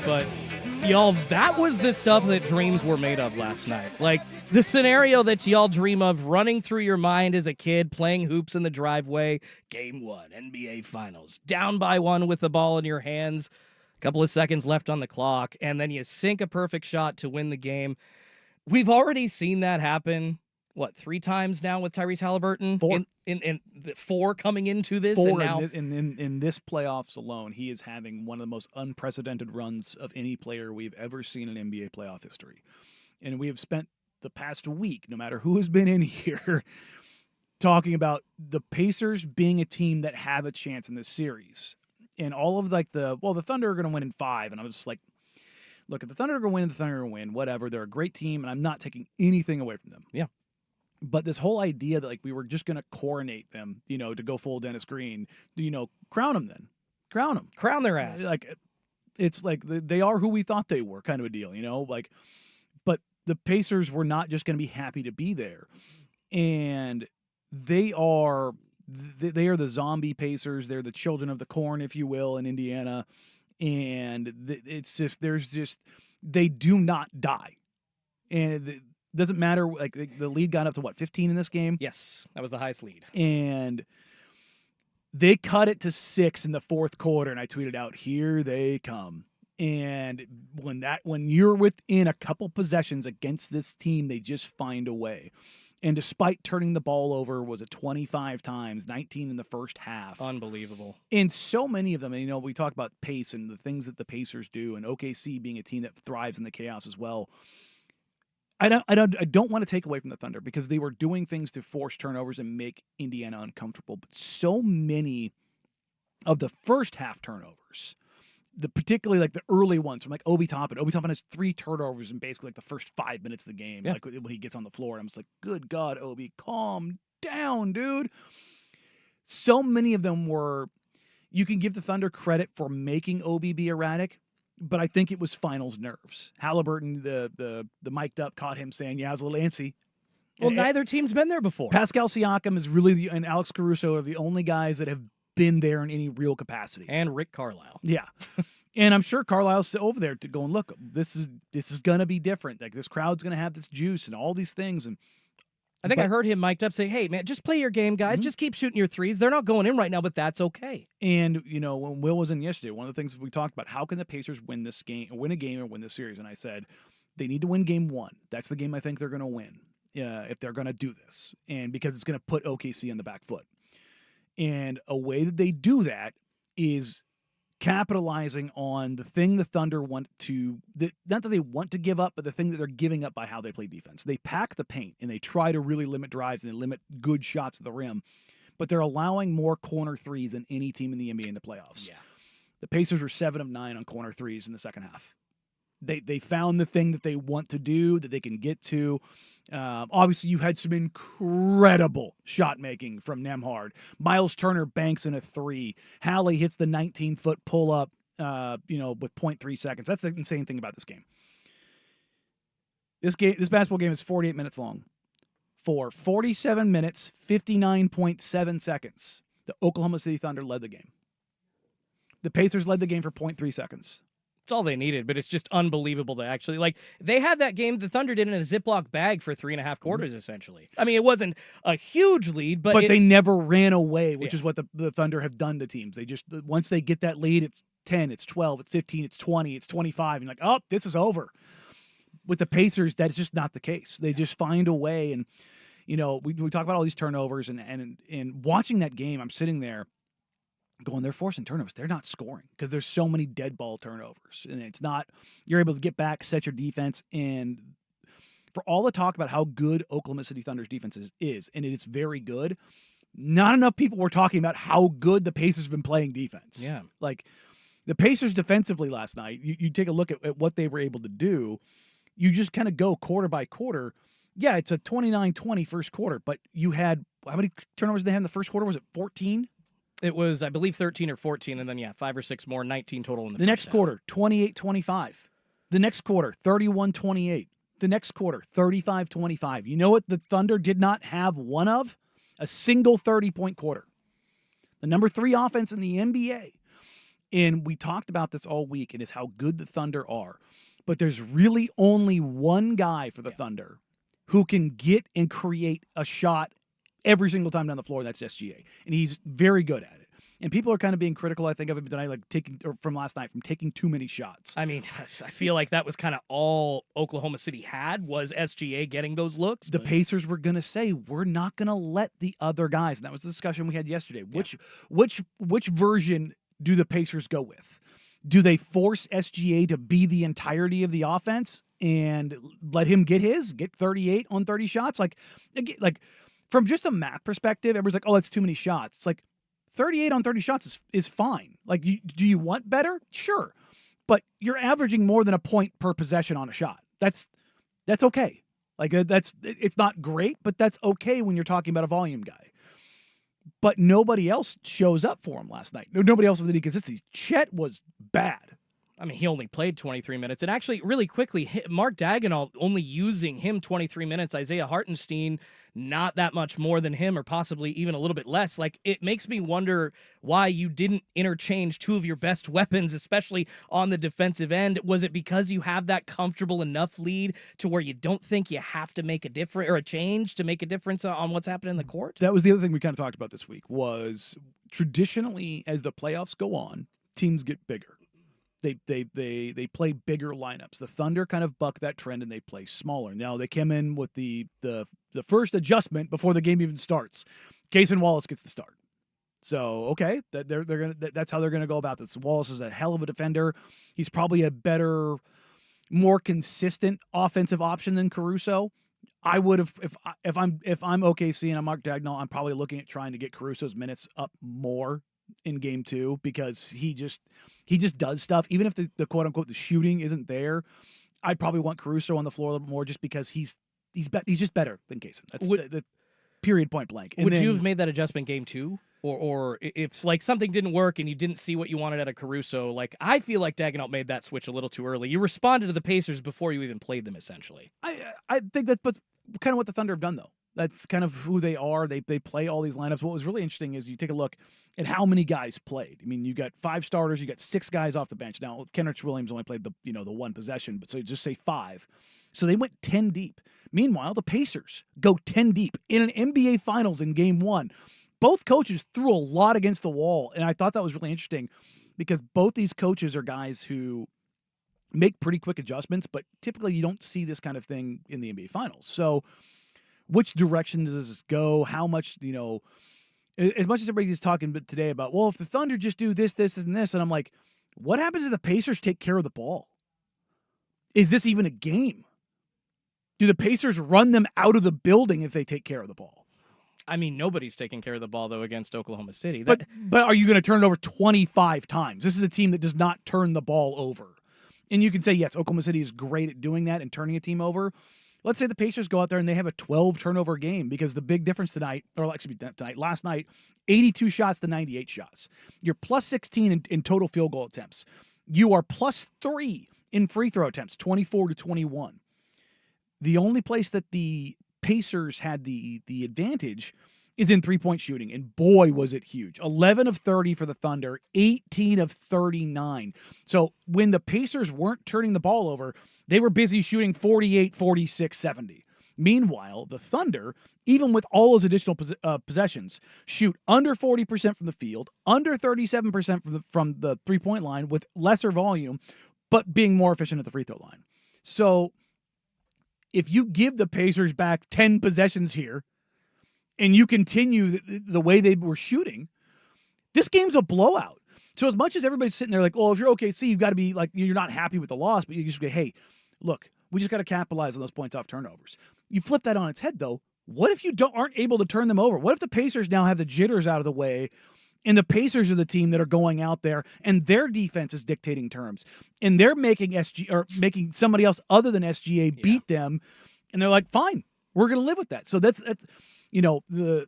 but y'all, that was the stuff that dreams were made of last night. Like, the scenario that y'all dream of running through your mind as a kid, playing hoops in the driveway, Game 1, NBA Finals, down by 1 with the ball in your hands, a couple of seconds left on the clock, and then you sink a perfect shot to win the game. We've already seen that happen, 3 times now with Tyrese Haliburton? 4. In 4 coming into this? 4 and now in this playoffs alone, he is having one of the most unprecedented runs of any player we've ever seen in NBA playoff history. And we have spent the past week, no matter who has been in here, talking about the Pacers being a team that have a chance in this series. And all of the Thunder are going to win in 5. And I was just like, look, if the Thunder are going to win, the Thunder are going to win. Whatever. They're a great team, and I'm not taking anything away from them. Yeah. But this whole idea that we were just going to coronate them, to go full Dennis Green, crown them then. Crown them. Crown their ass. It's like they are who we thought they were, kind of a deal, But the Pacers were not just going to be happy to be there. And they are the zombie Pacers. They're the children of the corn, if you will, in Indiana. And it's just, they do not die. And doesn't matter. The lead got up to 15 in this game? Yes, that was the highest lead. And they cut it to 6 in the fourth quarter, and I tweeted out, "Here they come." And when you're within a couple possessions against this team, they just find a way. And despite turning the ball over, was it 25 times, 19 in the first half? Unbelievable. And so many of them, and we talk about pace and the things that the Pacers do, and OKC being a team that thrives in the chaos as well. I don't want to take away from the Thunder because they were doing things to force turnovers and make Indiana uncomfortable. But so many of the first half turnovers, particularly the early ones from Obi Toppin. Obi Toppin has 3 turnovers in basically the first 5 minutes of the game. Yeah. When he gets on the floor, and I'm just like, good God, Obi, calm down, dude. So many of them were. You can give the Thunder credit for making Obi be erratic. But I think it was finals nerves. Haliburton, the mic'd up, caught him saying, "Yeah, I was a little antsy." Well, neither team's been there before. Pascal Siakam is really and Alex Caruso are the only guys that have been there in any real capacity. And Rick Carlisle. Yeah, and I'm sure Carlisle's over there to go and look. This is gonna be different. This crowd's gonna have this juice and all these things. And I heard him mic'd up say, "Hey, man, just play your game, guys. Just keep shooting your threes. They're not going in right now, but that's okay." And, when Will was in yesterday, one of the things we talked about, how can the Pacers win this game, or win a game or win this series? And I said, they need to win game 1. That's the game I think they're going to win if they're going to do this. And because it's going to put OKC on the back foot. And a way that they do that is capitalizing on the thing the Thunder want to, not that they want to give up, but the thing that they're giving up by how they play defense. They pack the paint, and they try to really limit drives, and they limit good shots at the rim, but they're allowing more corner threes than any team in the NBA in the playoffs. Yeah. The Pacers were 7 of 9 on corner threes in the second half. They found the thing that they want to do, that they can get to. Obviously, you had some incredible shot making from Nembhard. Miles Turner banks in a 3. Hallie hits the 19-foot pull up, with 0.3 seconds. That's the insane thing about this game. This basketball game is 48 minutes long. For 47 minutes, 59.7 seconds, the Oklahoma City Thunder led the game. The Pacers led the game for 0.3 seconds. It's all they needed, but it's just unbelievable to actually, they had that game, the Thunder did in a Ziploc bag for 3.5 quarters, essentially. I mean, it wasn't a huge lead, but they never ran away, which is what the Thunder have done to teams. They just, once they get that lead, it's 10, it's 12, it's 15, it's 20, it's 25, and oh, this is over. With the Pacers, that's just not the case. They just find a way, and, we talk about all these turnovers, and watching that game, I'm sitting there, going, they're forcing turnovers. They're not scoring because there's so many dead ball turnovers. And it's not, you're able to get back, set your defense. And for all the talk about how good Oklahoma City Thunder's defense is, and it is very good, not enough people were talking about how good the Pacers have been playing defense. Yeah. The Pacers defensively last night, you take a look at what they were able to do. You just kind of go quarter by quarter. Yeah, it's a 29-20 first quarter, but you had, how many turnovers did they have in the first quarter? Was it 14? It was, I believe, 13 or 14, and then, 5 or 6 more, 19 total in the The next quarter, 28-25. The next quarter, 31-28. The next quarter, 35-25. You know what the Thunder did not have one of? A single 30-point quarter. The number 3 offense in the NBA. And we talked about this all week, and it's how good the Thunder are. But there's really only one guy for the Thunder who can get and create a shot every single time down the floor. That's SGA. And he's very good at it. And people are kind of being critical, I think, of him tonight, from last night, from taking too many shots. I mean, I feel like that was kind of all Oklahoma City had was SGA getting those looks. The Pacers were going to say, we're not going to let the other guys. And that was the discussion we had yesterday. Which version do the Pacers go with? Do they force SGA to be the entirety of the offense and let him get 38 on 30 shots? Like from just a math perspective, everybody's like, oh, that's too many shots. It's like 38 on 30 shots is fine. Like, do you want better? Sure. But you're averaging more than a point per possession on a shot. That's okay. Like, it's not great, but that's okay when you're talking about a volume guy. But nobody else shows up for him last night. Nobody else with any consistency. Chet was bad. I mean, he only played 23 minutes. And actually, really quickly, Mark Daigneault only using him 23 minutes. Isaiah Hartenstein, not that much more than him, or possibly even a little bit less. Like, it makes me wonder why you didn't interchange two of your best weapons, especially on the defensive end. Was it because you have that comfortable enough lead to where you don't think you have to make a difference or a change to make a difference on what's happening in the court? That was the other thing we kind of talked about this week, was traditionally, as the playoffs go on, teams get bigger. They play bigger lineups. The Thunder kind of buck that trend and they play smaller. Now they came in with the first adjustment before the game even starts. Cason Wallace gets the start. So okay, that's how they're gonna go about this. Wallace is a hell of a defender. He's probably a better, more consistent offensive option than Caruso. I would have if I'm OKC and I'm Mark Daigneault, I'm probably looking at trying to get Caruso's minutes up more in game 2, because he just does stuff. Even if the quote unquote the shooting isn't there, I'd probably want Caruso on the floor a little bit more, just because he's just better than Cason. That's the period, point blank. And would you have made that adjustment game 2? Or if like something didn't work and you didn't see what you wanted out of Caruso, like I feel like Daigneault made that switch a little too early. You responded to the Pacers before you even played them, essentially. I think that's kind of what the Thunder have done, though. That's kind of who they are. They play all these lineups. What was really interesting is you take a look at how many guys played. I mean, you got 5 starters, you got 6 guys off the bench. Now, Kenrich Williams only played the one possession, but so you just say 5. So they went 10 deep. Meanwhile, the Pacers go 10 deep in an NBA Finals in game 1. Both coaches threw a lot against the wall, and I thought that was really interesting, because both these coaches are guys who make pretty quick adjustments, but typically you don't see this kind of thing in the NBA Finals. So which direction does this go? How much, as much as everybody's talking today about, well, if the Thunder just do this, this, and this, and I'm like, what happens if the Pacers take care of the ball? Is this even a game? Do the Pacers run them out of the building if they take care of the ball? I mean, nobody's taking care of the ball, though, against Oklahoma City. But are you going to turn it over 25 times? This is a team that does not turn the ball over. And you can say, yes, Oklahoma City is great at doing that and turning a team over. Let's say the Pacers go out there and they have a 12 turnover game, because the big difference last night, 82 shots to 98 shots. You're plus 16 in total field goal attempts. You are plus 3 in free throw attempts, 24 to 21. The only place that the Pacers had the advantage is in three-point shooting, and boy, was it huge. 11 of 30 for the Thunder, 18 of 39. So when the Pacers weren't turning the ball over, they were busy shooting 48, 46, 70. Meanwhile, the Thunder, even with all those additional possessions, shoot under 40% from the field, under 37% from the three-point line with lesser volume, but being more efficient at the free throw line. So if you give the Pacers back 10 possessions here, and you continue the way they were shooting, this game's a blowout. So as much as everybody's sitting there like, oh, if you're OKC, you've got to be like, you're not happy with the loss, but you just go, hey, look, we just got to capitalize on those points off turnovers. You flip that on its head, though. What if you aren't able to turn them over? What if the Pacers now have the jitters out of the way, and the Pacers are the team that are going out there and their defense is dictating terms, and they're making making somebody else other than SGA beat them, and they're like, fine, we're going to live with that. So that's the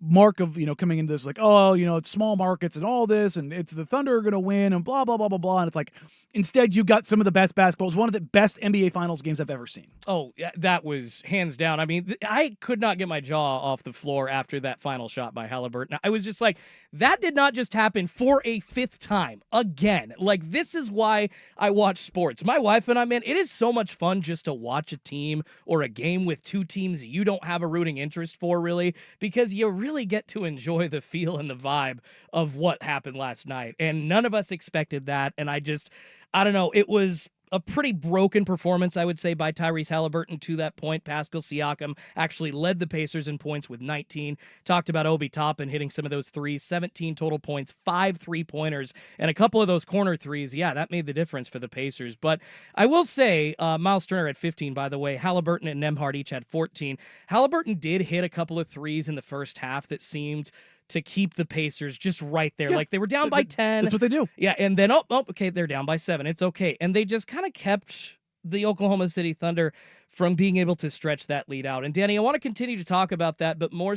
mark of, coming into this, like, oh, it's small markets and all this, and it's the Thunder are going to win and blah, blah, blah, blah, blah. And it's like, instead you got some of the best basketball. It was one of the best NBA Finals games I've ever seen. Oh, yeah, that was hands down. I mean, I could not get my jaw off the floor after that final shot by Haliburton. I was just like, that did not just happen for a fifth time again. Like, this is why I watch sports. My wife and I, man, it is so much fun just to watch a team or a game with two teams you don't have a rooting interest for, really, because you really get to enjoy the feel and the vibe of what happened last night. And none of us expected that. And I don't know, it was a pretty broken performance, I would say, by Tyrese Haliburton to that point. Pascal Siakam actually led the Pacers in points with 19. Talked about Obi Toppin hitting some of those threes, 17 total points, 5 3-pointers, and a couple of those corner threes. Yeah, that made the difference for the Pacers. But I will say, Miles Turner had 15, by the way. Haliburton and Nembhard each had 14. Haliburton did hit a couple of threes in the first half that seemed to keep the Pacers just right there. Yeah, like they were down by 10. That's what they do. Yeah, and then, okay, they're down by 7. It's okay. And they just kind of kept the Oklahoma City Thunder from being able to stretch that lead out. And Danny, I want to continue to talk about that, but more